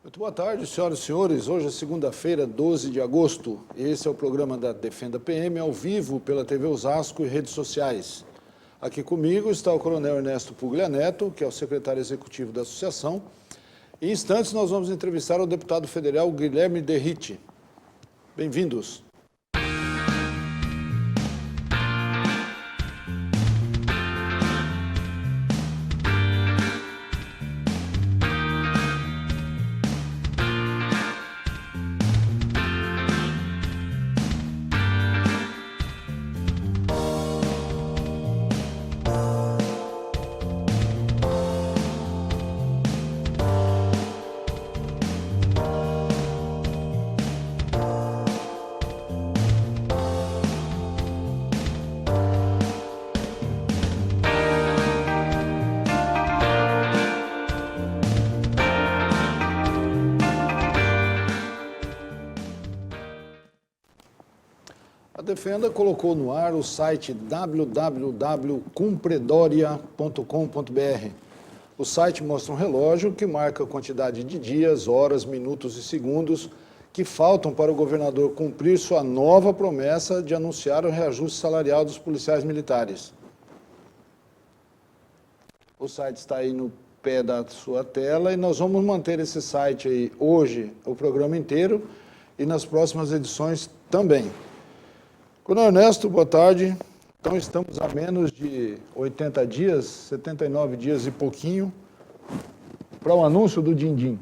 Muito boa tarde, senhoras e senhores. Hoje é segunda-feira, 12 de agosto. Esse é o programa da Defenda PM, ao vivo pela TV Osasco e redes sociais. Aqui comigo está o coronel Ernesto Puglia Neto, que é o secretário executivo da associação. Em instantes, nós vamos entrevistar o deputado federal Guilherme Derrite. Bem-vindos. A Defenda colocou no ar o site www.cumpredoria.com.br. O site mostra um relógio que marca a quantidade de dias, horas, minutos e segundos que faltam para o governador cumprir sua nova promessa de anunciar o reajuste salarial dos policiais militares. O site está aí no pé da sua tela e nós vamos manter esse site aí hoje, o programa inteiro, e nas próximas edições também. Coronel Ernesto, boa tarde. Então, estamos a menos de 80 dias, 79 dias e pouquinho, para o anúncio do Dindim.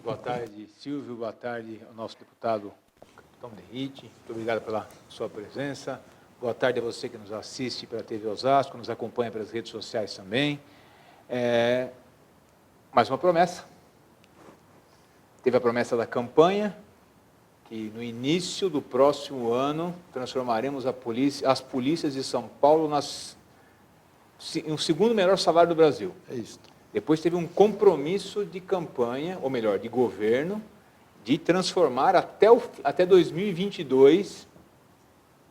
Boa tarde, Silvio. Boa tarde ao nosso deputado Capitão Derrite. Muito obrigado pela sua presença. Boa tarde a você que nos assiste pela TV Osasco, nos acompanha pelas redes sociais também. Mais uma promessa. Teve a promessa da campanha, que no início do próximo ano transformaremos as polícias de São Paulo em um segundo melhor salário do Brasil. É isso. Depois teve um compromisso de campanha, ou melhor, de governo, de transformar até 2022,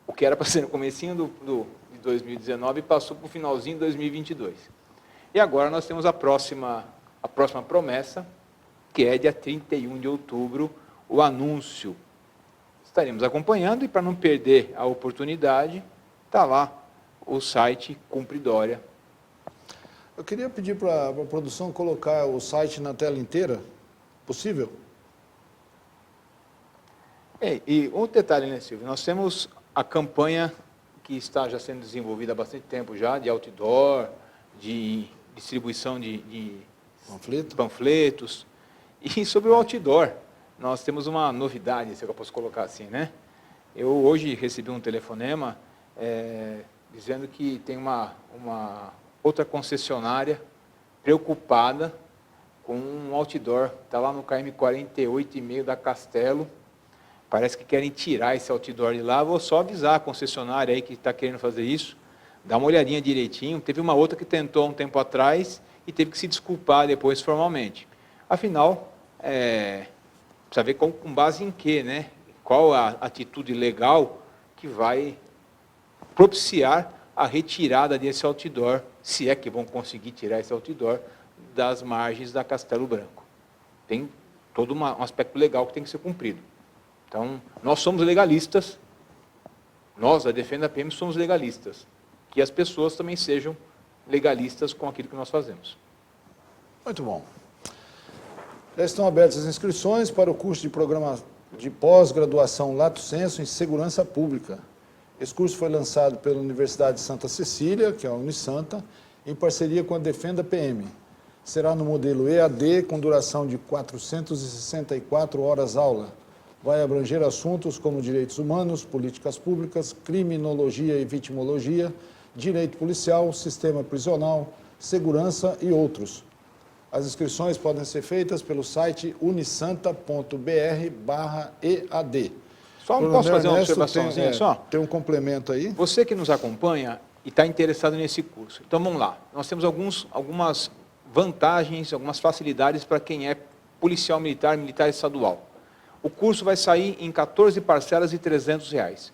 o que era para ser no comecinho de 2019, passou para o finalzinho de 2022. E agora nós temos a próxima promessa, que é dia 31 de outubro, o anúncio. Estaremos acompanhando e, para não perder a oportunidade, está lá o site Cumpre Dória. Eu queria pedir para a produção colocar o site na tela inteira. Possível? E um detalhe, né, Silvio? Nós temos a campanha que está já sendo desenvolvida há bastante tempo já, de outdoor, de distribuição de panfletos. E sobre o outdoor, nós temos uma novidade, se eu posso colocar assim, né? Eu hoje recebi um telefonema dizendo que tem uma outra concessionária preocupada com um outdoor, está lá no KM 48,5 da Castelo, parece que querem tirar esse outdoor de lá. Vou só avisar a concessionária aí que está querendo fazer isso, dá uma olhadinha direitinho. Teve uma outra que tentou um tempo atrás e teve que se desculpar depois formalmente. Afinal, precisa ver com base em quê, né? Qual a atitude legal que vai propiciar a retirada desse outdoor, se é que vão conseguir tirar esse outdoor das margens da Castelo Branco. Tem todo um aspecto legal que tem que ser cumprido. Então, nós somos legalistas, nós, a Defenda PM, somos legalistas, que as pessoas também sejam legalistas com aquilo que nós fazemos. Muito bom. Já estão abertas as inscrições para o curso de programa de pós-graduação Lato Sensu em Segurança Pública. Esse curso foi lançado pela Universidade de Santa Cecília, que é a Unisanta, em parceria com a Defenda PM. Será no modelo EAD, com duração de 464 horas aula. Vai abranger assuntos como direitos humanos, políticas públicas, criminologia e vitimologia, direito policial, sistema prisional, segurança e outros. As inscrições podem ser feitas pelo site unisanta.br/EAD. Só posso fazer uma observaçãozinha só? Tem um complemento aí. Você que nos acompanha e está interessado nesse curso, então vamos lá. Nós temos algumas vantagens, algumas facilidades para quem é policial militar, militar estadual. O curso vai sair em 14 parcelas de R$300.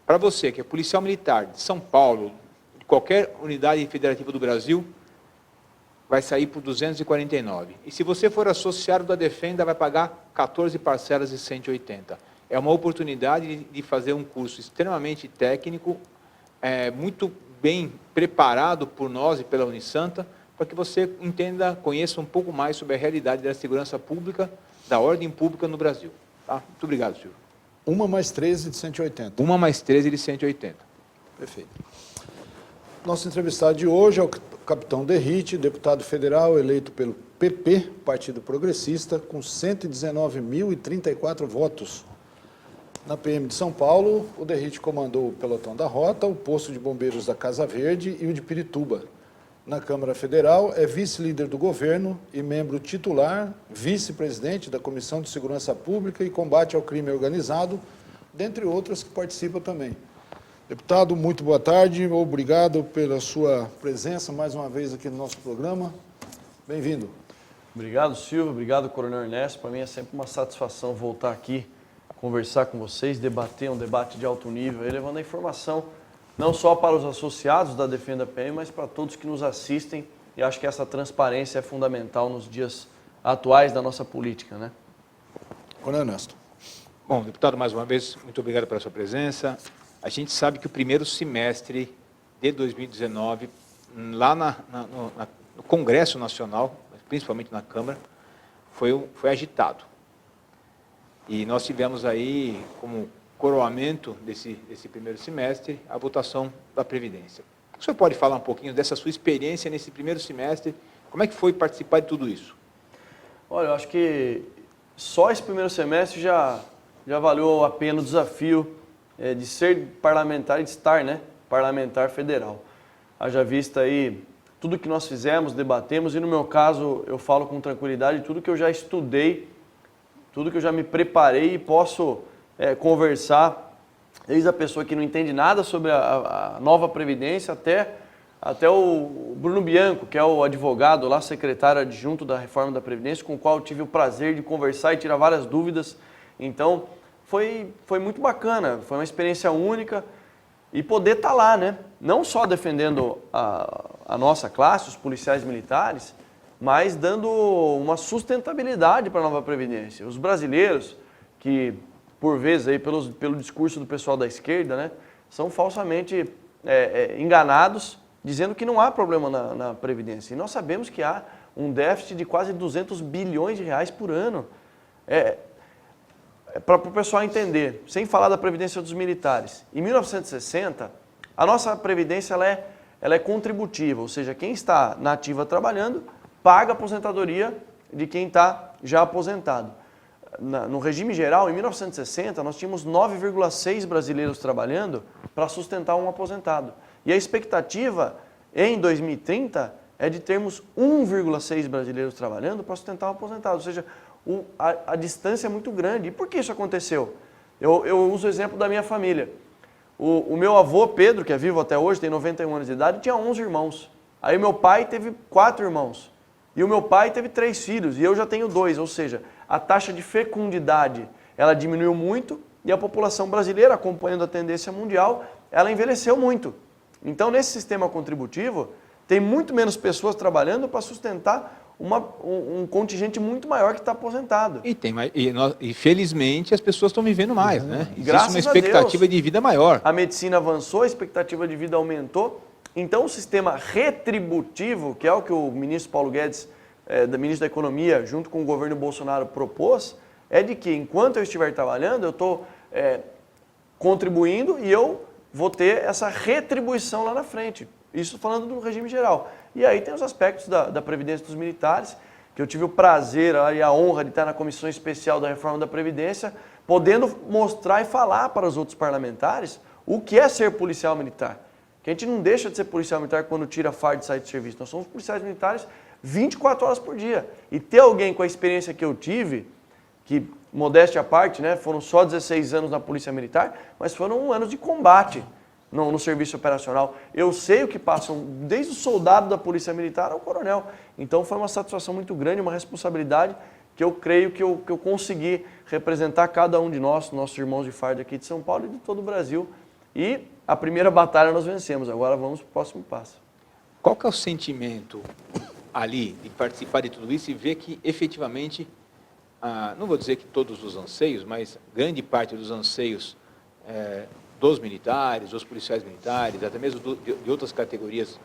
Para você que é policial militar de São Paulo, de qualquer unidade federativa do Brasil, vai sair por 249. E se você for associado da Defenda, vai pagar 14 parcelas de 180. É uma oportunidade de fazer um curso extremamente técnico, muito bem preparado por nós e pela Unisanta, para que você entenda, conheça um pouco mais sobre a realidade da segurança pública, da ordem pública no Brasil. Tá? Muito obrigado, Silvio. 1 mais 13 de 180. 1 mais 13 de 180. Perfeito. Nosso entrevistado de hoje é o capitão Derrite, deputado federal eleito pelo PP, Partido Progressista, com 119.034 votos. Na PM de São Paulo, o Derrite comandou o pelotão da Rota, o posto de bombeiros da Casa Verde e o de Pirituba. Na Câmara Federal, é vice-líder do governo e membro titular, vice-presidente da Comissão de Segurança Pública e Combate ao Crime Organizado, dentre outras que participa também. Deputado, muito boa tarde, obrigado pela sua presença mais uma vez aqui no nosso programa. Bem-vindo. Obrigado, Silvio, obrigado, Coronel Ernesto. Para mim é sempre uma satisfação voltar aqui, conversar com vocês, debater um debate de alto nível, levando a informação não só para os associados da Defenda PM, mas para todos que nos assistem. E acho que essa transparência é fundamental nos dias atuais da nossa política, né? Coronel Ernesto. Bom, deputado, mais uma vez, muito obrigado pela sua presença. A gente sabe que o primeiro semestre de 2019, lá no Congresso Nacional, principalmente na Câmara, foi agitado. E nós tivemos aí, como coroamento desse primeiro semestre, a votação da Previdência. O senhor pode falar um pouquinho dessa sua experiência nesse primeiro semestre? Como é que foi participar de tudo isso? Olha, eu acho que só esse primeiro semestre já valeu a pena o desafio de ser parlamentar e de estar, né, parlamentar federal. Haja vista aí tudo que nós fizemos, debatemos, e no meu caso eu falo com tranquilidade tudo que eu já estudei, tudo que eu já me preparei e posso conversar, desde a pessoa que não entende nada sobre a nova Previdência até o Bruno Bianco, que é o advogado lá, secretário adjunto da reforma da Previdência, com o qual eu tive o prazer de conversar e tirar várias dúvidas. Então, foi muito bacana, foi uma experiência única e poder estar lá, né? Não só defendendo a nossa classe, os policiais militares, mas dando uma sustentabilidade para a nova Previdência. Os brasileiros, que por vezes, aí, pelo discurso do pessoal da esquerda, né, são falsamente enganados, dizendo que não há problema na Previdência. E nós sabemos que há um déficit de quase 200 bilhões de reais por ano. Para o pessoal entender, sem falar da Previdência dos militares. Em 1960, a nossa Previdência ela é contributiva, ou seja, quem está na ativa trabalhando paga a aposentadoria de quem está já aposentado. No regime geral, em 1960, nós tínhamos 9,6 brasileiros trabalhando para sustentar um aposentado. E a expectativa em 2030 é de termos 1,6 brasileiros trabalhando para sustentar um aposentado, ou seja, a distância é muito grande. E por que isso aconteceu? Eu uso o exemplo da minha família. O meu avô, Pedro, que é vivo até hoje, tem 91 anos de idade, tinha 11 irmãos. Aí meu pai teve 4 irmãos. E o meu pai teve 3 filhos, e eu já tenho 2, ou seja, a taxa de fecundidade ela diminuiu muito e a população brasileira, acompanhando a tendência mundial, ela envelheceu muito. Então, nesse sistema contributivo, tem muito menos pessoas trabalhando para sustentar um contingente muito maior que está aposentado. E felizmente as pessoas estão vivendo mais, né? Existe Graças uma expectativa de vida maior. A medicina avançou, a expectativa de vida aumentou. Então o sistema retributivo, que é o que o ministro Paulo Guedes, ministro da Economia, junto com o governo Bolsonaro, propôs, é de que enquanto eu estiver trabalhando, eu estou contribuindo e eu vou ter essa retribuição lá na frente. Isso falando do regime geral. E aí tem os aspectos da Previdência dos militares, que eu tive o prazer e a honra de estar na Comissão Especial da Reforma da Previdência, podendo mostrar e falar para os outros parlamentares o que é ser policial militar. Que a gente não deixa de ser policial militar quando tira a farda e sai de serviço. Nós somos policiais militares 24 horas por dia. E ter alguém com a experiência que eu tive, que, modéstia à parte, né, foram só 16 anos na Polícia Militar, mas foram anos de combate no serviço operacional. Eu sei o que passam, desde o soldado da Polícia Militar ao coronel. Então foi uma satisfação muito grande, uma responsabilidade que eu creio que eu consegui representar cada um de nós, nossos irmãos de farda aqui de São Paulo e de todo o Brasil. E a primeira batalha nós vencemos, agora vamos para o próximo passo. Qual que é o sentimento ali, de participar de tudo isso e ver que, efetivamente, não vou dizer que todos os anseios, mas grande parte dos anseios dos militares, dos policiais militares, até mesmo de outras categorias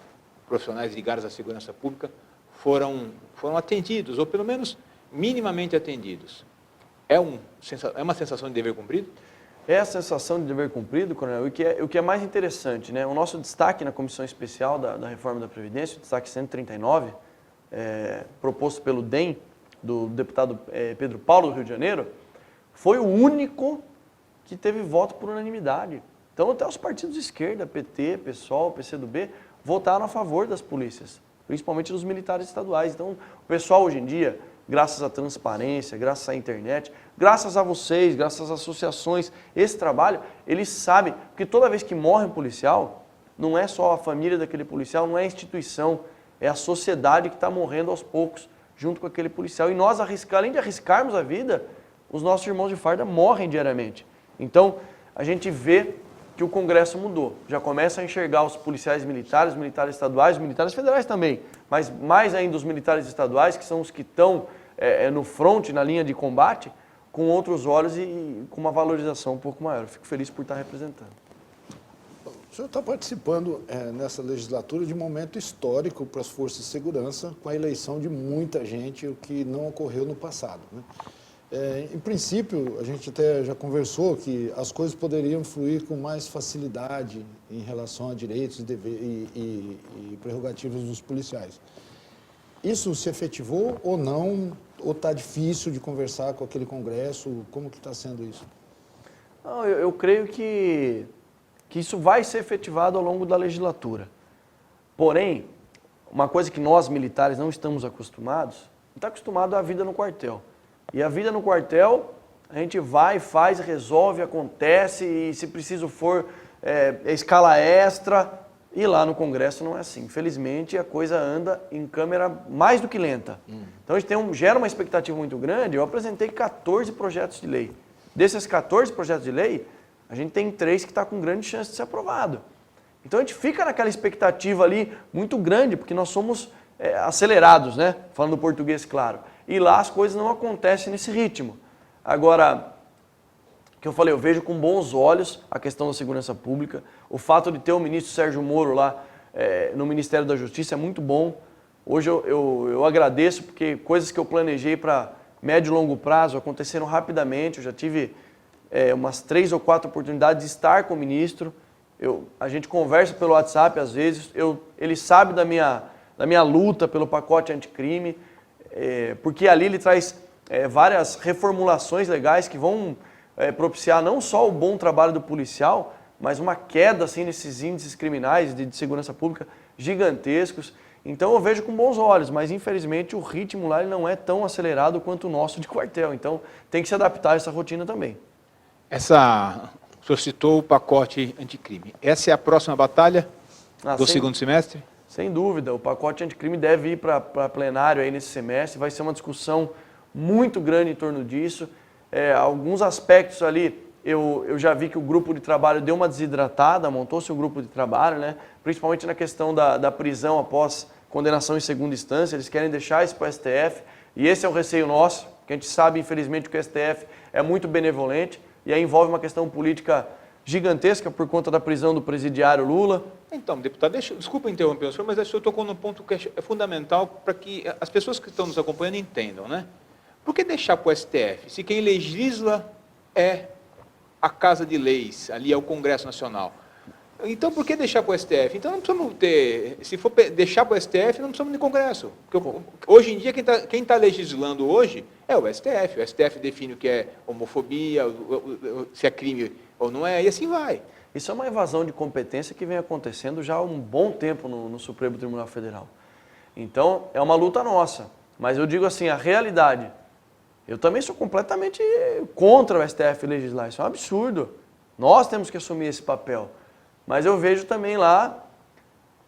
profissionais ligadas à segurança pública, foram atendidos, ou pelo menos minimamente atendidos. É uma sensação de dever cumprido? É a sensação de dever cumprido, Coronel, o que é mais interessante, né? O nosso destaque na Comissão Especial da Reforma da Previdência, o destaque 139, proposto pelo DEM, do deputado Pedro Paulo, do Rio de Janeiro, foi o único que teve voto por unanimidade. Então, até os partidos de esquerda, PT, PSOL, PCdoB, votaram a favor das polícias, principalmente dos militares estaduais. Então, o pessoal hoje em dia, graças à transparência, graças à internet, graças a vocês, graças às associações, esse trabalho, eles sabem que toda vez que morre um policial, não é só a família daquele policial, não é a instituição, é a sociedade que está morrendo aos poucos junto com aquele policial. E nós, além de arriscarmos a vida, os nossos irmãos de farda morrem diariamente. Então, a gente vê que o Congresso mudou. Já começa a enxergar os policiais militares, os militares estaduais, os militares federais também, mas mais ainda os militares estaduais, que são os que estão no front, na linha de combate, com outros olhos e com uma valorização um pouco maior. Eu fico feliz por estar representando. O senhor está participando nessa legislatura de um momento histórico para as forças de segurança, com a eleição de muita gente, o que não ocorreu no passado, né? Em princípio, a gente até já conversou que as coisas poderiam fluir com mais facilidade em relação a direitos e prerrogativas dos policiais. Isso se efetivou ou não? Ou está difícil de conversar com aquele Congresso? Como que está sendo isso? Não, eu creio que isso vai ser efetivado ao longo da legislatura. Porém, uma coisa que nós militares não estamos acostumados, está acostumado à vida no quartel. E a vida no quartel, a gente vai, faz, resolve, acontece, e se preciso for, escala extra, e lá no Congresso não é assim. Infelizmente, a coisa anda em câmera mais do que lenta. Então, a gente gera uma expectativa muito grande. Eu apresentei 14 projetos de lei. Desses 14 projetos de lei, a gente tem 3 que estão com grande chance de ser aprovado. Então, a gente fica naquela expectativa ali muito grande, porque nós somos acelerados, né? Falando português claro. E lá as coisas não acontecem nesse ritmo. Agora, o que eu falei, eu vejo com bons olhos a questão da segurança pública. O fato de ter o ministro Sérgio Moro lá no Ministério da Justiça é muito bom. Hoje eu agradeço, porque coisas que eu planejei para médio e longo prazo aconteceram rapidamente. Eu já tive umas 3 ou 4 oportunidades de estar com o ministro. A gente conversa pelo WhatsApp às vezes. Ele sabe da minha luta pelo pacote anticrime, porque ali ele traz várias reformulações legais que vão propiciar não só o bom trabalho do policial, mas uma queda assim, nesses índices criminais de segurança pública gigantescos. Então eu vejo com bons olhos, mas infelizmente o ritmo lá ele não é tão acelerado quanto o nosso de quartel. Então tem que se adaptar a essa rotina também. O senhor citou o pacote anticrime. Essa é a próxima batalha do segundo semestre? Sem dúvida, o pacote anticrime deve ir para plenário aí nesse semestre, vai ser uma discussão muito grande em torno disso. Alguns aspectos ali, eu já vi que o grupo de trabalho deu uma desidratada, montou-se um grupo de trabalho, né? Principalmente na questão da prisão após condenação em segunda instância, eles querem deixar isso para o STF, e esse é um receio nosso, que a gente sabe, infelizmente, que o STF é muito benevolente, e aí envolve uma questão política gigantesca por conta da prisão do presidiário Lula. Então, deputado, desculpa interromper o senhor, mas o senhor tocou num ponto que é fundamental para que as pessoas que estão nos acompanhando entendam, né? Por que deixar para o STF, se quem legisla é a Casa de Leis, ali é o Congresso Nacional? Então, por que deixar para o STF? Então, não precisamos ter, se for deixar para o STF, não precisamos de Congresso. Porque hoje em dia, quem está legislando hoje é o STF. O STF define o que é homofobia, se é crime ou não é, e assim vai. Isso é uma evasão de competência que vem acontecendo já há um bom tempo no Supremo Tribunal Federal. Então, é uma luta nossa. Mas eu digo assim, a realidade, eu também sou completamente contra o STF legislar. Isso é um absurdo. Nós temos que assumir esse papel. Mas eu vejo também lá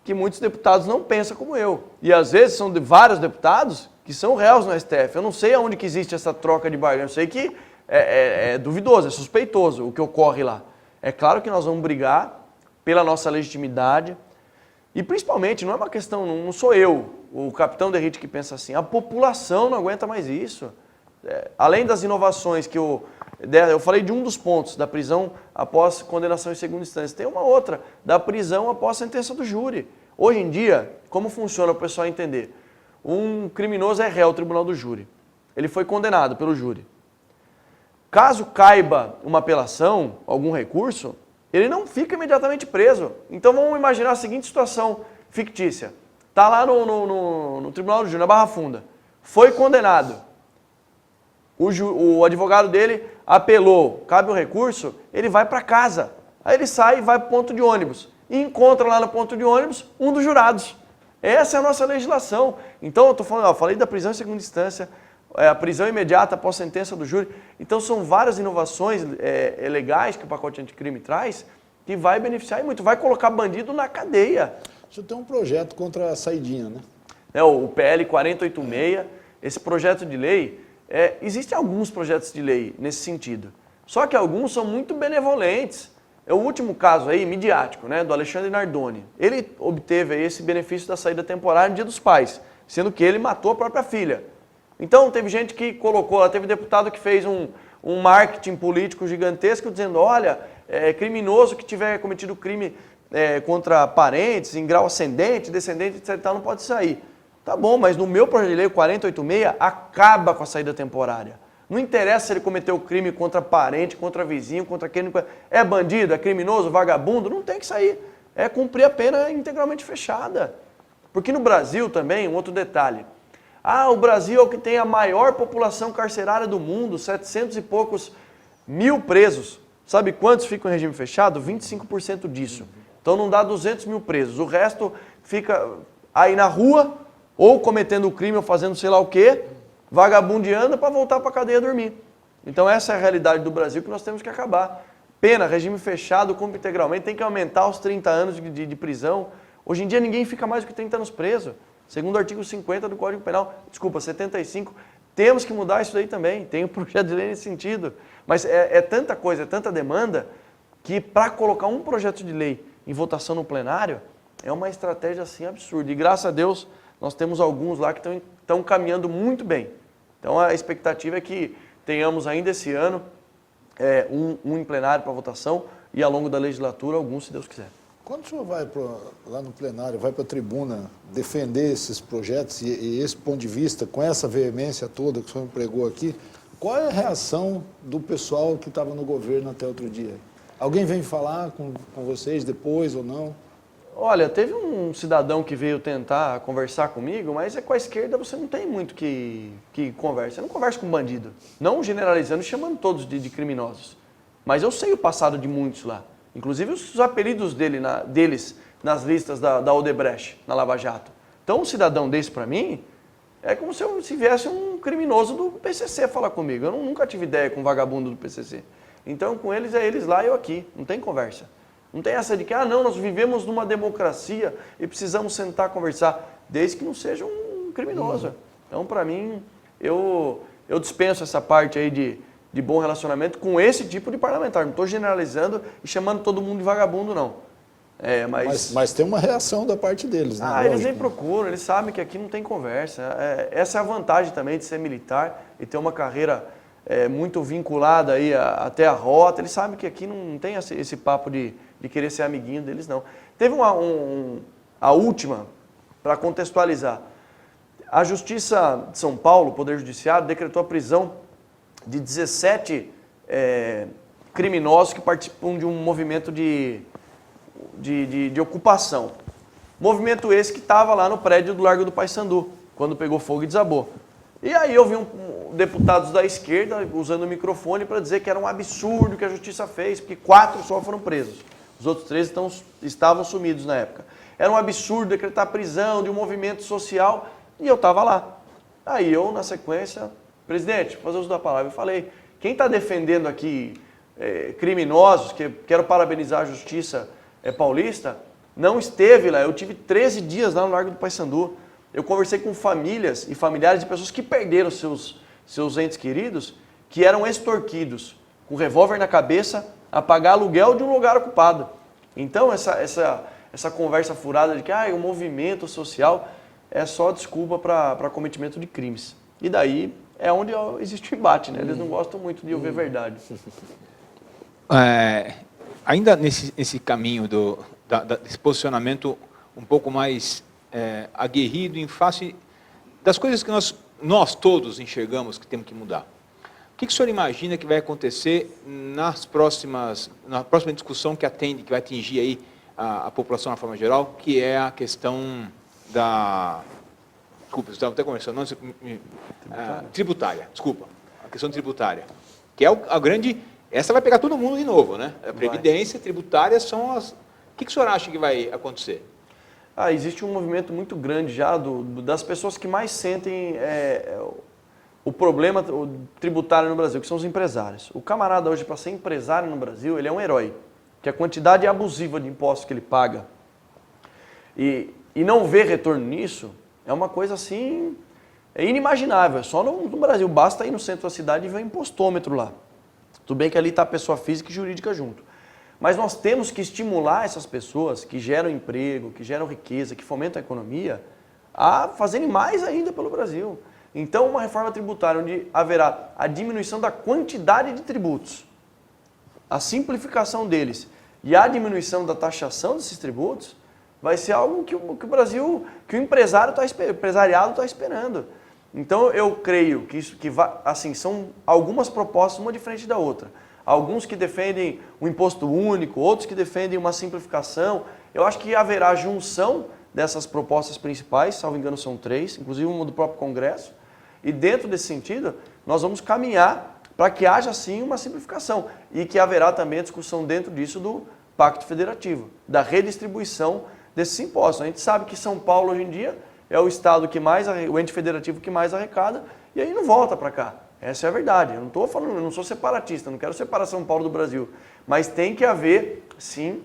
que muitos deputados não pensam como eu. E às vezes são de vários deputados que são réus no STF. Eu não sei aonde que existe essa troca de barganha. Eu sei que é duvidoso, é suspeitoso o que ocorre lá. É claro que nós vamos brigar pela nossa legitimidade. E principalmente, não é uma questão, não sou eu, o capitão Derrite, que pensa assim, a população não aguenta mais isso. Além das inovações que eu falei de um dos pontos, da prisão após condenação em segunda instância, tem uma outra, da prisão após sentença do júri. Hoje em dia, como funciona para o pessoal entender? Um criminoso é réu ao tribunal do júri. Ele foi condenado pelo júri. Caso caiba uma apelação, algum recurso, ele não fica imediatamente preso. Então vamos imaginar a seguinte situação fictícia. Está lá no tribunal do júri, na Barra Funda. Foi condenado. O advogado dele apelou, cabe um recurso, ele vai para casa. Aí ele sai e vai para o ponto de ônibus. E encontra lá no ponto de ônibus um dos jurados. Essa é a nossa legislação. Então, eu falei da prisão em segunda instância, a prisão imediata após sentença do júri. Então, são várias inovações legais que o pacote anticrime traz, que vai beneficiar muito, vai colocar bandido na cadeia. Você tem um projeto contra a saidinha, né? O PL 4086, esse projeto de lei, existem alguns projetos de lei nesse sentido. Só que alguns são muito benevolentes. O último caso aí, midiático, né, do Alexandre Nardoni. Ele obteve aí esse benefício da saída temporária no Dia dos Pais, sendo que ele matou a própria filha. Então, teve gente que colocou, teve deputado que fez um marketing político gigantesco dizendo, olha, criminoso que tiver cometido crime contra parentes, em grau ascendente, descendente, etc., não pode sair. Tá bom, mas no meu projeto de lei, o 4086, acaba com a saída temporária. Não interessa se ele cometeu o crime contra parente, contra vizinho, contra quem... É bandido, é criminoso, vagabundo, não tem que sair. É cumprir a pena integralmente fechada. Porque no Brasil também, um outro detalhe. O Brasil é o que tem a maior população carcerária do mundo, 700 e poucos mil presos. Sabe quantos ficam em regime fechado? 25% disso. Então não dá 200 mil presos. O resto fica aí na rua, ou cometendo o crime, ou fazendo sei lá o quê, vagabundeando para voltar para a cadeia dormir. Então essa é a realidade do Brasil que nós temos que acabar. Pena, regime fechado, cumpre integralmente, tem que aumentar os 30 anos de prisão. Hoje em dia ninguém fica mais do que 30 anos preso. Segundo o artigo 50 do Código Penal, 75, temos que mudar isso daí também. Tem um projeto de lei nesse sentido. Mas é tanta coisa, é tanta demanda, que para colocar um projeto de lei em votação no plenário, é uma estratégia assim absurda. E graças a Deus, nós temos alguns lá que estão caminhando muito bem. Então a expectativa é que tenhamos ainda esse ano um em plenário para votação e ao longo da legislatura alguns, se Deus quiser. Quando o senhor vai lá no plenário, vai para a tribuna defender esses projetos e esse ponto de vista, com essa veemência toda que o senhor empregou aqui, qual é a reação do pessoal que estava no governo até outro dia? Alguém vem falar com vocês depois ou não? Olha, teve um cidadão que veio tentar conversar comigo, mas com a esquerda você não tem muito que conversa. Você não conversa com bandido. Não generalizando e chamando todos de criminosos. Mas eu sei o passado de muitos lá. Inclusive os apelidos deles nas listas da Odebrecht, na Lava Jato. Então um cidadão desse para mim é como se viesse um criminoso do PCC falar comigo. Eu nunca tive ideia com um vagabundo do PCC. Então com eles é eles lá e eu aqui. Não tem conversa. Não tem essa de que, não, nós vivemos numa democracia e precisamos sentar e conversar, desde que não seja um criminoso. Então, para mim, eu dispenso essa parte aí de bom relacionamento com esse tipo de parlamentar. Não estou generalizando e chamando todo mundo de vagabundo, não. Mas tem uma reação da parte deles, né? Eles nem procuram, eles sabem que aqui não tem conversa. Essa é a vantagem também de ser militar e ter uma carreira muito vinculada aí até a rota. Eles sabem que aqui não tem esse papo de querer ser amiguinho deles, não. Teve a última, para contextualizar. A Justiça de São Paulo, o Poder Judiciário, decretou a prisão de 17 criminosos que participam de um movimento de ocupação. Movimento esse que estava lá no prédio do Largo do Paissandu, quando pegou fogo e desabou. E aí eu vi deputados da esquerda usando o microfone para dizer que era um absurdo que a Justiça fez, porque 4 só foram presos. Os outros 3 estavam sumidos na época. Era um absurdo decretar prisão de um movimento social e eu estava lá. Aí eu, na sequência, presidente, vou fazer uso da palavra, eu falei, quem está defendendo aqui criminosos, que quero parabenizar a Justiça paulista, não esteve lá. Eu tive 13 dias lá no Largo do Paissandu. Eu conversei com famílias e familiares de pessoas que perderam seus entes queridos, que eram extorquidos, com revólver na cabeça, a pagar aluguel de um lugar ocupado. Então, essa conversa furada de que o movimento social é só desculpa para cometimento de crimes. E daí é onde existe o embate, né? Eles não gostam muito de ouvir a verdade. Ainda nesse caminho desse posicionamento um pouco mais aguerrido em face das coisas que nós todos enxergamos que temos que mudar. O que o senhor imagina que vai acontecer na próxima discussão que vai atingir aí a população de uma forma geral, que é a questão da... Desculpa, eu estava até conversando, tributária, desculpa. A questão tributária, que é a grande... Essa vai pegar todo mundo de novo, né? A previdência, tributária são as... O que o senhor acha que vai acontecer? Existe um movimento muito grande já das pessoas que mais sentem o problema tributário no Brasil, que são os empresários. O camarada hoje, para ser empresário no Brasil, ele é um herói, que a quantidade abusiva de impostos que ele paga e não ver retorno nisso é uma coisa assim, inimaginável. Só no Brasil, basta ir no centro da cidade e ver o impostômetro lá. Tudo bem que ali está a pessoa física e jurídica junto. Mas nós temos que estimular essas pessoas que geram emprego, que geram riqueza, que fomentam a economia, a fazerem mais ainda pelo Brasil. Então, uma reforma tributária onde haverá a diminuição da quantidade de tributos, a simplificação deles e a diminuição da taxação desses tributos, vai ser algo que o Brasil, que o empresariado está esperando. Então, eu creio que são algumas propostas, uma diferente da outra. Alguns que defendem um imposto único, outros que defendem uma simplificação. Eu acho que haverá junção dessas propostas principais, salvo engano são 3, inclusive uma do próprio Congresso. E dentro desse sentido, nós vamos caminhar para que haja sim uma simplificação e que haverá também a discussão dentro disso do Pacto Federativo, da redistribuição desses impostos. A gente sabe que São Paulo hoje em dia é o estado o ente federativo que mais arrecada e aí não volta para cá. Essa é a verdade. Eu não sou separatista, não quero separar São Paulo do Brasil, mas tem que haver sim,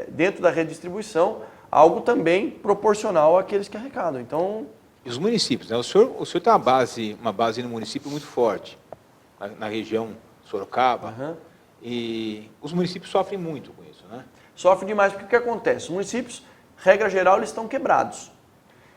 dentro da redistribuição, algo também proporcional àqueles que arrecadam. Então, e os municípios, né? O senhor tem uma base no município muito forte, na região Sorocaba, e os municípios sofrem muito com isso, né? Sofrem demais, porque o que acontece? Os municípios, regra geral, eles estão quebrados.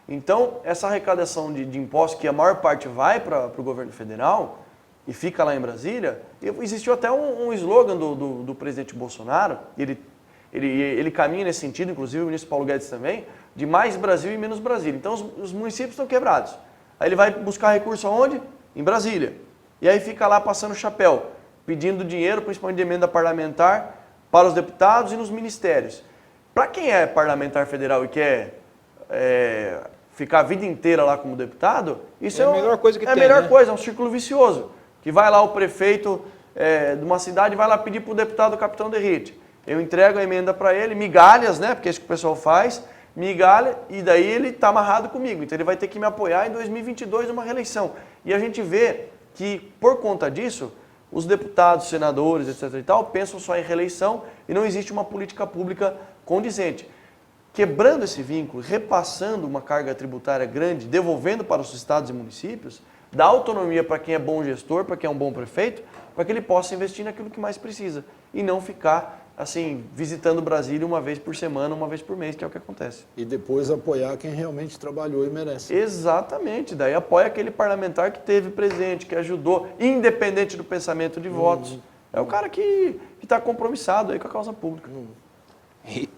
Então, essa arrecadação de impostos, que a maior parte vai para o governo federal e fica lá em Brasília, existiu até um slogan do presidente Bolsonaro, ele caminha nesse sentido, inclusive o ministro Paulo Guedes também, de mais Brasil e menos Brasília. Então, os municípios estão quebrados. Aí ele vai buscar recurso aonde? Em Brasília. E aí fica lá passando chapéu, pedindo dinheiro, principalmente de emenda parlamentar, para os deputados e nos ministérios. Para quem é parlamentar federal e quer ficar a vida inteira lá como deputado, isso é a melhor coisa que tem, a melhor né? coisa, é um círculo vicioso. Que vai lá o prefeito de uma cidade, vai lá pedir para o deputado Capitão Derrite. Eu entrego a emenda para ele, migalhas, né? Porque é isso que o pessoal faz, migalha, e daí ele está amarrado comigo. Então ele vai ter que me apoiar em 2022 numa reeleição. E a gente vê que, por conta disso, os deputados, senadores, etc. e tal, pensam só em reeleição e não existe uma política pública condizente. Quebrando esse vínculo, repassando uma carga tributária grande, devolvendo para os estados e municípios, dá autonomia para quem é bom gestor, para quem é um bom prefeito, para que ele possa investir naquilo que mais precisa e não ficar assim, visitando Brasília uma vez por semana, uma vez por mês, que é o que acontece. E depois apoiar quem realmente trabalhou e merece. Exatamente, daí apoia aquele parlamentar que teve presente, que ajudou, independente do pensamento de votos. É o cara que está compromissado aí com a causa pública.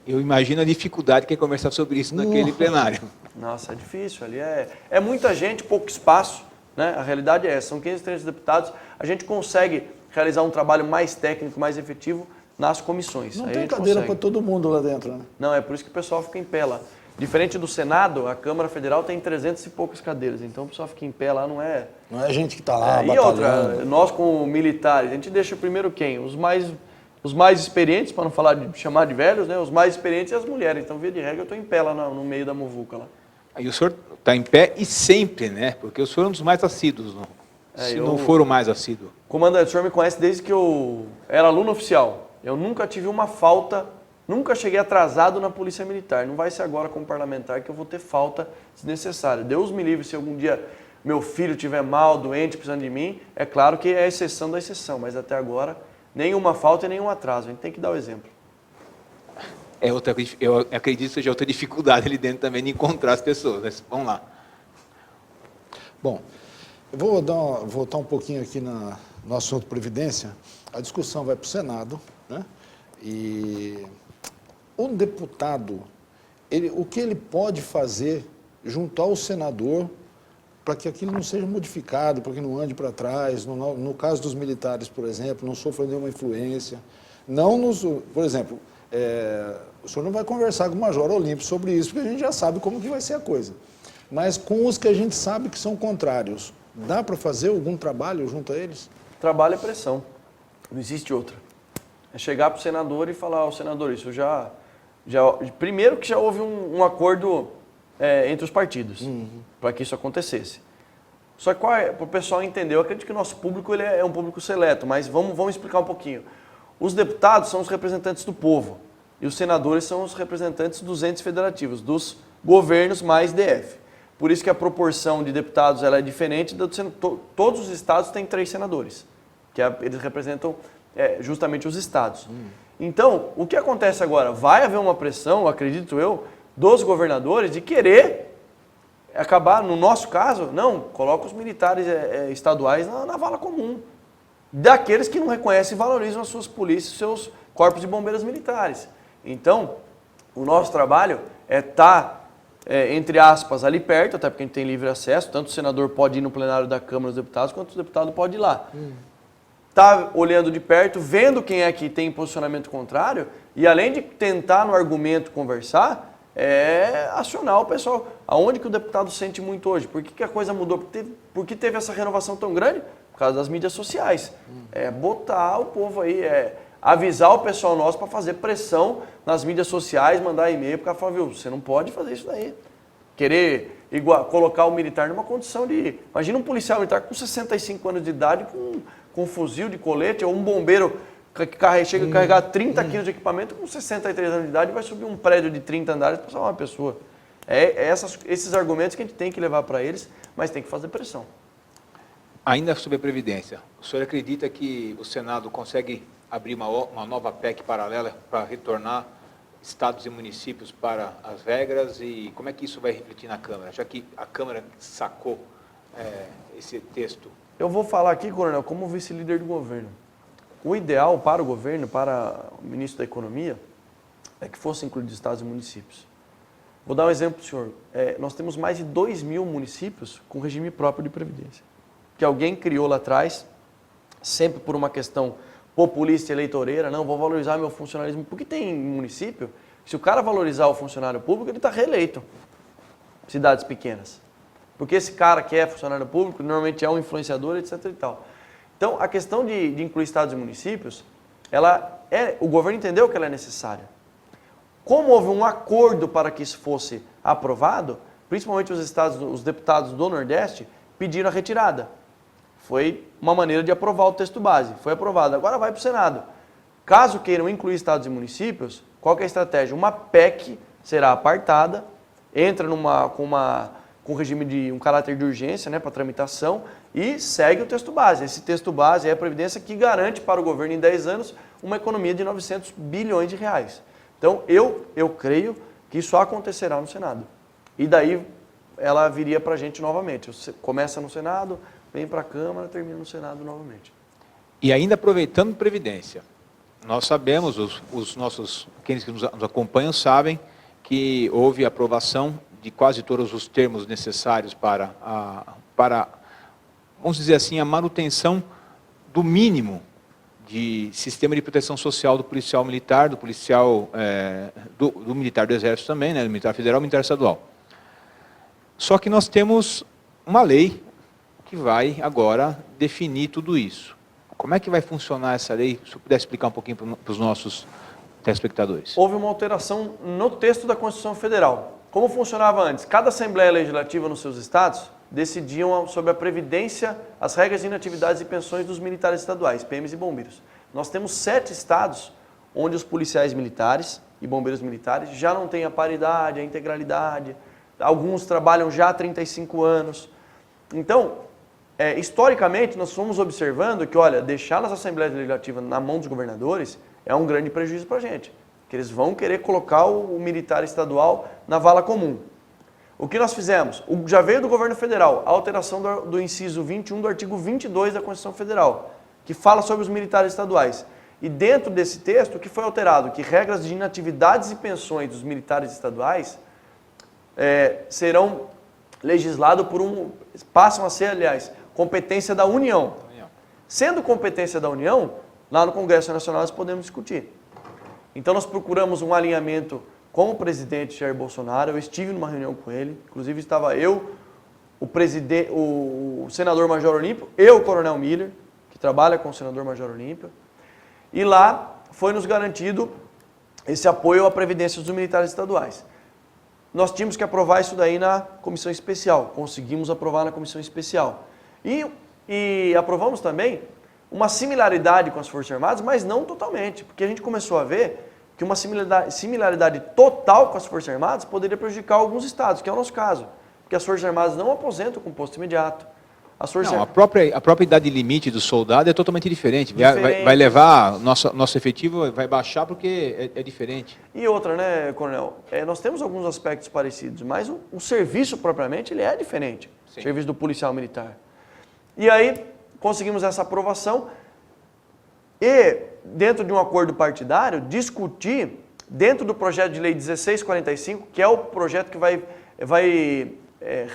Eu imagino a dificuldade que é conversar sobre isso naquele plenário. Nossa, é difícil, ali é muita gente, pouco espaço, né? A realidade é essa, são 530 deputados, a gente consegue realizar um trabalho mais técnico, mais efetivo nas comissões. Não aí tem cadeira para todo mundo lá dentro, né? Não, é por isso que o pessoal fica em pé lá. Diferente do Senado, a Câmara Federal tem 300 e poucas cadeiras, então o pessoal fica em pé lá, não é... Não é a gente que está lá E outra, nós como militares, a gente deixa primeiro quem? Os mais experientes, para não chamar de velhos, né? Os mais experientes e as mulheres. Então, via de regra, eu estou em pé lá no meio da muvuca lá. Aí o senhor está em pé e sempre, né? Porque o senhor é um dos mais assíduos, não? Não for o mais assíduo. Comandante, o senhor me conhece desde que eu era aluno oficial. Eu nunca tive uma falta, nunca cheguei atrasado na Polícia Militar. Não vai ser agora como parlamentar que eu vou ter falta desnecessária. Deus me livre se algum dia meu filho estiver mal, doente, precisando de mim. É claro que é a exceção da exceção, mas até agora nenhuma falta e nenhum atraso. A gente tem que dar o exemplo. eu acredito que seja outra dificuldade ali dentro também de encontrar as pessoas. Mas vamos lá. Bom, eu vou voltar um pouquinho aqui no assunto Previdência. A discussão vai para o Senado, né? E o deputado, o que ele pode fazer junto ao senador para que aquilo não seja modificado, para que não ande para trás, no caso dos militares, por exemplo, não sofra nenhuma influência. Por exemplo, o senhor não vai conversar com o Major Olímpio sobre isso, porque a gente já sabe como que vai ser a coisa. Mas com os que a gente sabe que são contrários, dá para fazer algum trabalho junto a eles? Trabalho é pressão, não existe outra. É chegar para o senador e falar, ó, senador, isso primeiro que já houve um acordo entre os partidos, para que isso acontecesse. Só que para o pessoal entender, eu acredito que o nosso público ele é um público seleto, mas vamos explicar um pouquinho. Os deputados são os representantes do povo e os senadores são os representantes dos entes federativos, dos governos mais DF. Por isso que a proporção de deputados ela é diferente. Todos os estados têm 3 senadores, que eles representam justamente os estados. Então, o que acontece agora? Vai haver uma pressão, acredito eu, dos governadores de querer acabar, no nosso caso, não, coloca os militares estaduais na vala comum. Daqueles que não reconhecem e valorizam as suas polícias, seus corpos de bombeiros militares. Então, o nosso trabalho é estar, entre aspas, ali perto, até porque a gente tem livre acesso, tanto o senador pode ir no plenário da Câmara dos Deputados, quanto o deputado pode ir lá. Tá olhando de perto, vendo quem é que tem posicionamento contrário, e além de tentar no argumento conversar, acionar o pessoal. Aonde que o deputado sente muito hoje? Por que a coisa mudou? Por que teve essa renovação tão grande? Por causa das mídias sociais. Botar o povo aí, avisar o pessoal nosso para fazer pressão nas mídias sociais, mandar e-mail para o cara falar, viu, você não pode fazer isso daí. Querer colocar o militar numa condição de... Imagina um policial militar com 65 anos de idade, com um fuzil de colete, ou um bombeiro que chega a carregar 30 quilos de equipamento com 63 anos de idade e vai subir um prédio de 30 andares para salvar uma pessoa. Esses argumentos que a gente tem que levar para eles, mas tem que fazer pressão. Ainda sobre a Previdência, o senhor acredita que o Senado consegue abrir uma nova PEC paralela para retornar estados e municípios para as regras e como é que isso vai refletir na Câmara, já que a Câmara sacou esse texto? Eu vou falar aqui, Coronel, como vice-líder do governo. O ideal para o governo, para o ministro da Economia, é que fossem incluídos estados e municípios. Vou dar um exemplo para o senhor. Nós temos mais de 2.000 municípios com regime próprio de Previdência, que alguém criou lá atrás, sempre por uma questão populista e eleitoreira, não, vou valorizar meu funcionalismo. Porque tem município, se o cara valorizar o funcionário público, ele está reeleito. Cidades pequenas. Porque esse cara que é funcionário público, normalmente é um influenciador, etc. e tal. Então, a questão de incluir estados e municípios, o governo entendeu que ela é necessária. Como houve um acordo para que isso fosse aprovado, principalmente os deputados do Nordeste pediram a retirada. Foi uma maneira de aprovar o texto base. Foi aprovado. Agora vai para o Senado. Caso queiram incluir estados e municípios, qual que é a estratégia? Uma PEC será apartada, entra com regime de um caráter de urgência, para tramitação, e segue o texto base. Esse texto base é a Previdência que garante para o governo em 10 anos uma economia de 900 bilhões de reais. Então, eu creio que isso acontecerá no Senado. E daí ela viria para a gente novamente. Começa no Senado, vem para a Câmara, termina no Senado novamente. E ainda aproveitando Previdência, nós sabemos, aqueles que nos acompanham sabem que houve aprovação de quase todos os termos necessários para, vamos dizer assim, a manutenção do mínimo de sistema de proteção social do policial militar, do policial, do militar do Exército também, do militar federal e militar estadual. Só que nós temos uma lei que vai agora definir tudo isso. Como é que vai funcionar essa lei? Se eu puder explicar um pouquinho para os nossos telespectadores. Houve uma alteração no texto da Constituição Federal. Como funcionava antes? Cada Assembleia Legislativa nos seus estados decidiam sobre a previdência, as regras de inatividades e pensões dos militares estaduais, PMs e bombeiros. Nós temos 7 estados onde os policiais militares e bombeiros militares já não têm a paridade, a integralidade, alguns trabalham já há 35 anos. Então, historicamente, nós fomos observando que, olha, deixar as Assembleias Legislativas na mão dos governadores é um grande prejuízo para a gente. que eles vão querer colocar o militar estadual na vala comum. O que nós fizemos? Já veio do governo federal a alteração do inciso 21 do artigo 22 da Constituição Federal, que fala sobre os militares estaduais. E dentro desse texto, o que foi alterado? Que regras de inatividades e pensões dos militares estaduais serão legislados passam a ser, aliás, competência da União. Sendo competência da União, lá no Congresso Nacional nós podemos discutir. Então nós procuramos um alinhamento com o presidente Jair Bolsonaro. Eu estive numa reunião com ele, inclusive estava eu, o senador Major Olímpio e o coronel Miller, que trabalha com o senador Major Olímpio, e lá foi nos garantido esse apoio à previdência dos militares estaduais. Nós tínhamos que aprovar isso daí na comissão especial, conseguimos aprovar na comissão especial. E aprovamos também uma similaridade com as Forças Armadas, mas não totalmente, porque a gente começou a ver que uma similaridade total com as Forças Armadas poderia prejudicar alguns estados, que é o nosso caso, porque as Forças Armadas não aposentam com posto imediato. A própria idade limite do soldado é totalmente diferente. Vai levar, nosso efetivo vai baixar porque é diferente. E outra, né, coronel, nós temos alguns aspectos parecidos, mas o serviço propriamente ele é diferente, o serviço do policial militar. E aí conseguimos essa aprovação e, dentro de um acordo partidário, discutir, dentro do projeto de lei 1645, que é o projeto que vai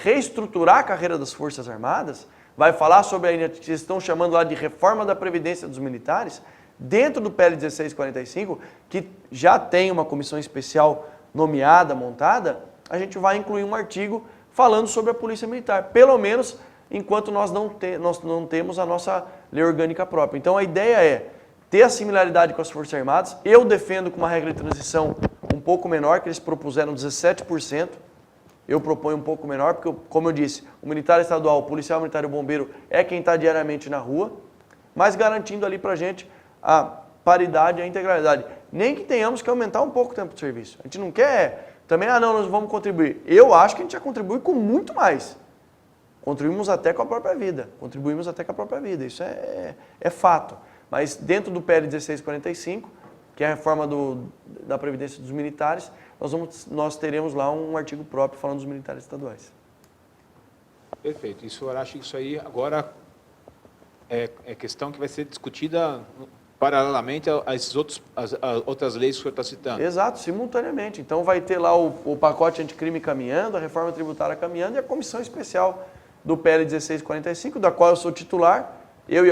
reestruturar a carreira das Forças Armadas, vai falar sobre a que estão chamando lá de reforma da Previdência dos Militares, dentro do PL 1645, que já tem uma comissão especial nomeada, montada, a gente vai incluir um artigo falando sobre a Polícia Militar, pelo menos enquanto nós não temos a nossa lei orgânica própria. Então a ideia é ter a similaridade com as Forças Armadas. Eu defendo com uma regra de transição um pouco menor, que eles propuseram 17%. Eu proponho um pouco menor, porque, como eu disse, o militar estadual, o policial militar e o bombeiro é quem está diariamente na rua, mas garantindo ali para a gente a paridade e a integralidade. Nem que tenhamos que aumentar um pouco o tempo de serviço. A gente não quer também, nós vamos contribuir. Eu acho que a gente já contribui com muito mais. Contribuímos até com a própria vida. Isso é fato. Mas dentro do PL 1645, que é a reforma da Previdência dos Militares, nós teremos lá um artigo próprio falando dos militares estaduais. Perfeito. Eu acho que isso aí agora é questão que vai ser discutida paralelamente às outras leis que o senhor está citando. Exato, simultaneamente. Então vai ter lá o pacote anticrime caminhando, a reforma tributária caminhando e a comissão especial do PL 1645, da qual eu sou titular, eu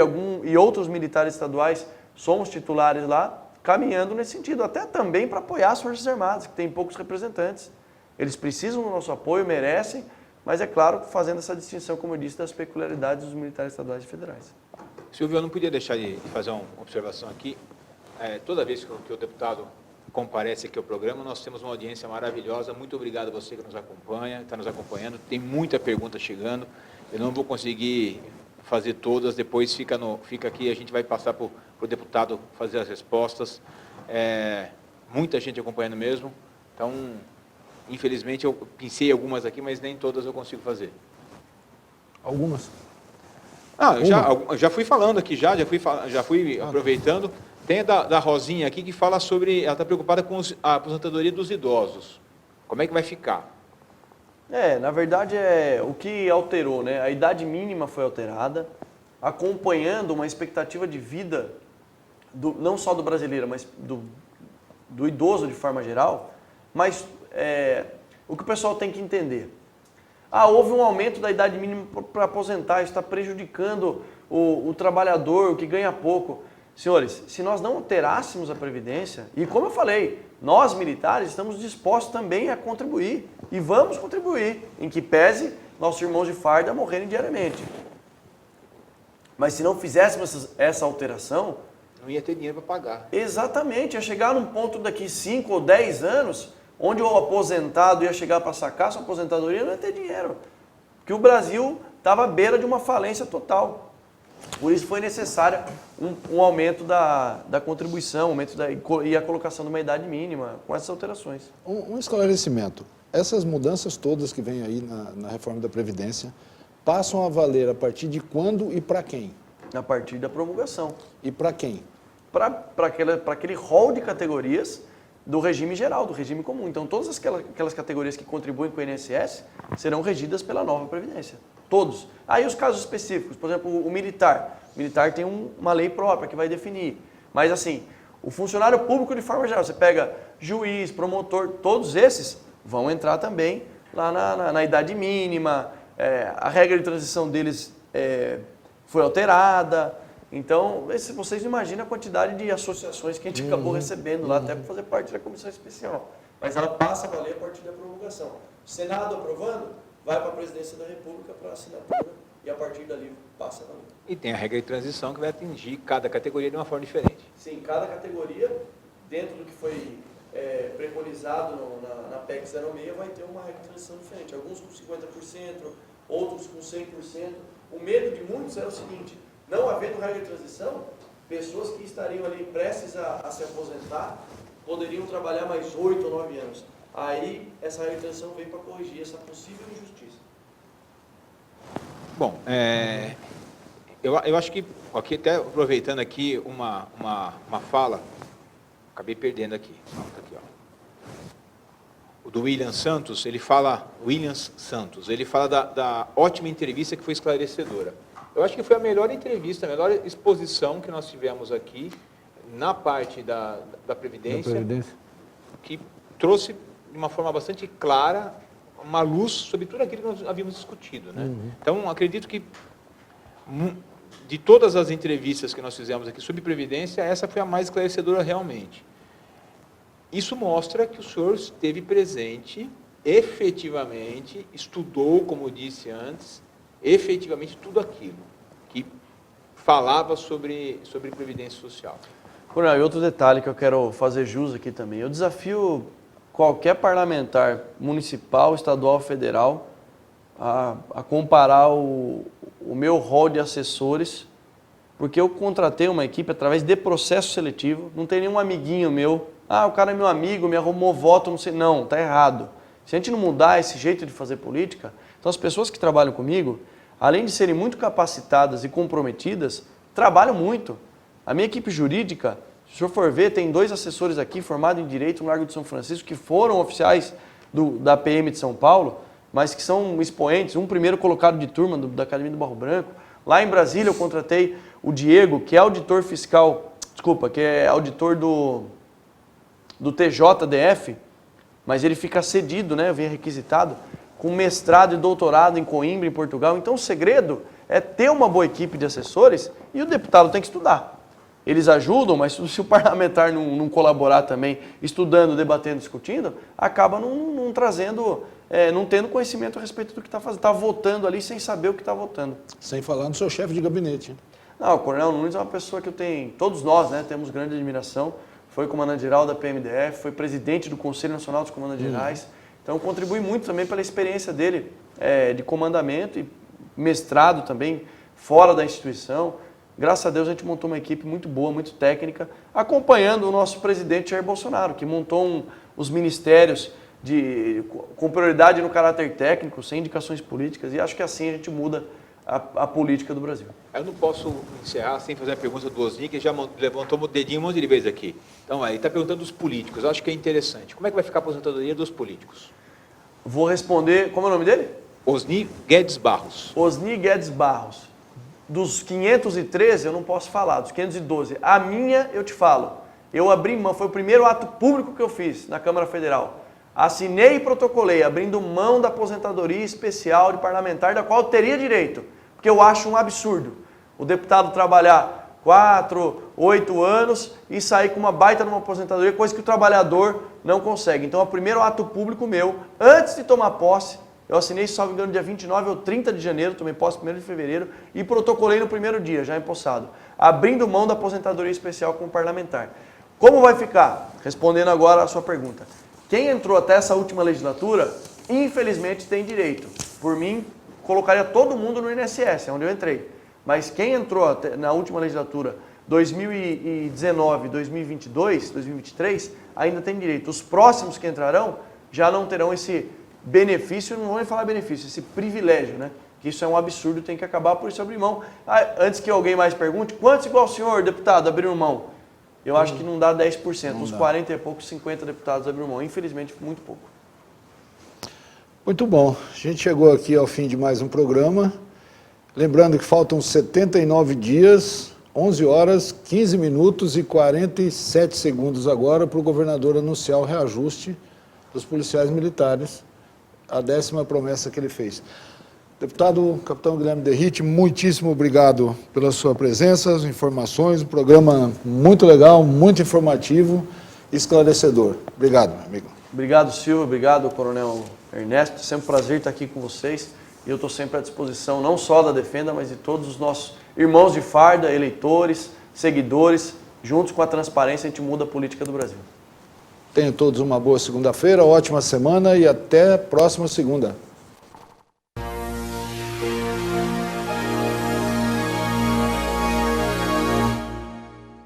e outros militares estaduais somos titulares lá, caminhando nesse sentido, até também para apoiar as Forças Armadas, que tem poucos representantes. Eles precisam do nosso apoio, merecem, mas é claro, fazendo essa distinção, como eu disse, das peculiaridades dos militares estaduais e federais. Silvio, eu não podia deixar de fazer uma observação aqui. Toda vez que o deputado comparece aqui ao programa, nós temos uma audiência maravilhosa. Muito obrigado a você que nos acompanha, está nos acompanhando. Tem muita pergunta chegando. Eu não vou conseguir fazer todas, depois fica aqui, a gente vai passar para o deputado fazer as respostas. Muita gente acompanhando mesmo. Então, infelizmente, eu pensei algumas aqui, mas nem todas eu consigo fazer. Algumas? Eu já fui falando aqui, já fui aproveitando. Tem a da Rosinha aqui que fala sobre, ela está preocupada com a aposentadoria dos idosos. Como é que vai ficar? Na verdade, o que alterou, né? A idade mínima foi alterada, acompanhando uma expectativa de vida, não só do brasileiro, mas do idoso de forma geral. Mas o que o pessoal tem que entender. Houve um aumento da idade mínima para aposentar, isso está prejudicando o trabalhador, o que ganha pouco. Senhores, se nós não alterássemos a Previdência, e como eu falei, nós militares estamos dispostos também a contribuir, e vamos contribuir, em que pese nossos irmãos de farda morrerem diariamente. Mas se não fizéssemos essa alteração... Não ia ter dinheiro para pagar. Exatamente, ia chegar num ponto daqui 5 ou 10 anos, onde o aposentado ia chegar para sacar sua aposentadoria e não ia ter dinheiro. Porque o Brasil estava à beira de uma falência total. Por isso foi necessário um aumento da contribuição, e a colocação de uma idade mínima com essas alterações. Um esclarecimento. Essas mudanças todas que vêm aí na reforma da Previdência passam a valer a partir de quando e para quem? A partir da promulgação. E para quem? Para aquele rol de categorias do regime geral, do regime comum. Então, todas aquelas categorias que contribuem com o INSS serão regidas pela nova Previdência. Todos. Aí os casos específicos, por exemplo, o militar. O militar tem uma lei própria que vai definir. Mas assim, o funcionário público de forma geral, você pega juiz, promotor, todos esses vão entrar também lá na idade mínima, a regra de transição deles foi alterada. Então, vocês imaginam a quantidade de associações que a gente acabou recebendo lá, até para fazer parte da comissão especial. Mas ela passa a valer a partir da promulgação. O Senado aprovando, vai para a Presidência da República para assinatura e a partir dali passa a valer. E tem a regra de transição que vai atingir cada categoria de uma forma diferente. Sim, cada categoria, dentro do que foi preconizado na PEC 06, vai ter uma regra de transição diferente. Alguns com 50%, outros com 100%. O medo de muitos era o seguinte: não havendo regra de transição, pessoas que estariam ali prestes a se aposentar poderiam trabalhar mais 8 ou 9 anos. Aí, essa regra de transição veio para corrigir essa possível injustiça. Bom, eu acho que, aqui, até aproveitando aqui uma fala, acabei perdendo aqui, aqui, ó. O do William Santos, ele fala da ótima entrevista que foi esclarecedora. Eu acho que foi a melhor entrevista, a melhor exposição que nós tivemos aqui na parte da Previdência, que trouxe de uma forma bastante clara uma luz sobre tudo aquilo que nós havíamos discutido, né? Então, acredito que de todas as entrevistas que nós fizemos aqui sobre Previdência, essa foi a mais esclarecedora realmente. Isso mostra que o senhor esteve presente, efetivamente, estudou, como eu disse antes, efetivamente tudo aquilo que falava sobre Previdência Social. Coronel, e outro detalhe que eu quero fazer jus aqui também. Eu desafio qualquer parlamentar municipal, estadual, federal, a comparar o meu rol de assessores, porque eu contratei uma equipe através de processo seletivo, não tem nenhum amiguinho meu, o cara é meu amigo, me arrumou voto, não sei, não, tá errado. Se a gente não mudar esse jeito de fazer política, então as pessoas que trabalham comigo, além de serem muito capacitadas e comprometidas, trabalham muito. A minha equipe jurídica, se o senhor for ver, tem 2 assessores aqui formados em Direito no Largo de São Francisco, que foram oficiais da PM de São Paulo, mas que são expoentes, um primeiro colocado de turma da Academia do Barro Branco. Lá em Brasília eu contratei o Diego, que é auditor fiscal, que é auditor do TJDF, mas ele fica cedido, né, vem requisitado, com mestrado e doutorado em Coimbra, em Portugal. Então o segredo é ter uma boa equipe de assessores e o deputado tem que estudar. Eles ajudam, mas se o parlamentar não colaborar também, estudando, debatendo, discutindo, acaba não trazendo, não tendo conhecimento a respeito do que está fazendo. Está votando ali sem saber o que está votando. Sem falar no seu chefe de gabinete. Hein? Não, o Coronel Nunes é uma pessoa que eu tenho, todos nós, né, temos grande admiração. Foi comandante-geral da PMDF, foi presidente do Conselho Nacional dos Comandantes Gerais. Então, contribui muito também pela experiência dele de comandamento e mestrado também, fora da instituição. Graças a Deus, a gente montou uma equipe muito boa, muito técnica, acompanhando o nosso presidente Jair Bolsonaro, que montou os ministérios com prioridade no caráter técnico, sem indicações políticas, e acho que assim a gente muda a política do Brasil. Eu não posso encerrar sem fazer a pergunta do Osni, que já levantou o dedinho um monte de vezes aqui. Então, ele está perguntando dos políticos. Eu acho que é interessante. Como é que vai ficar a aposentadoria dos políticos? Vou responder... Como é o nome dele? Osni Guedes Barros. Osni Guedes Barros. Dos 513, eu não posso falar. Dos 512. A minha, eu te falo. Eu abri mão, foi o primeiro ato público que eu fiz na Câmara Federal. Assinei e protocolei, abrindo mão da aposentadoria especial de parlamentar, da qual eu teria direito. Porque eu acho um absurdo o deputado trabalhar 4, 8 anos e sair com uma baita numa aposentadoria, coisa que o trabalhador não consegue. Então, é o primeiro ato público meu, antes de tomar posse, eu assinei, se não me engano, dia 29 ou 30 de janeiro, tomei posse 1º de fevereiro e protocolei no primeiro dia, já empossado, abrindo mão da aposentadoria especial como parlamentar. Como vai ficar? Respondendo agora a sua pergunta. Quem entrou até essa última legislatura, infelizmente tem direito. Por mim, colocaria todo mundo no INSS, é onde eu entrei. Mas quem entrou até na última legislatura, 2019, 2022, 2023, ainda tem direito. Os próximos que entrarão já não terão esse benefício, não vou nem falar benefício, esse privilégio, né? Que isso é um absurdo, tem que acabar, por isso abrir mão. Antes que alguém mais pergunte, quantos igual o senhor, deputado, abriram mão? Eu acho que não dá 10%, uns 40 e poucos, 50 deputados abriram mão. Infelizmente, muito pouco. Muito bom. A gente chegou aqui ao fim de mais um programa. Lembrando que faltam 79 dias, 11 horas, 15 minutos e 47 segundos agora para o governador anunciar o reajuste dos policiais militares, a 10ª promessa que ele fez. Deputado Capitão Guilherme Derrite, muitíssimo obrigado pela sua presença, as informações, um programa muito legal, muito informativo e esclarecedor. Obrigado, meu amigo. Obrigado, Silvio. Obrigado, Coronel Ernesto. Sempre um prazer estar aqui com vocês. E eu estou sempre à disposição, não só da Defenda, mas de todos os nossos irmãos de farda, eleitores, seguidores. Juntos com a transparência, a gente muda a política do Brasil. Tenham todos uma boa segunda-feira, ótima semana e até a próxima segunda.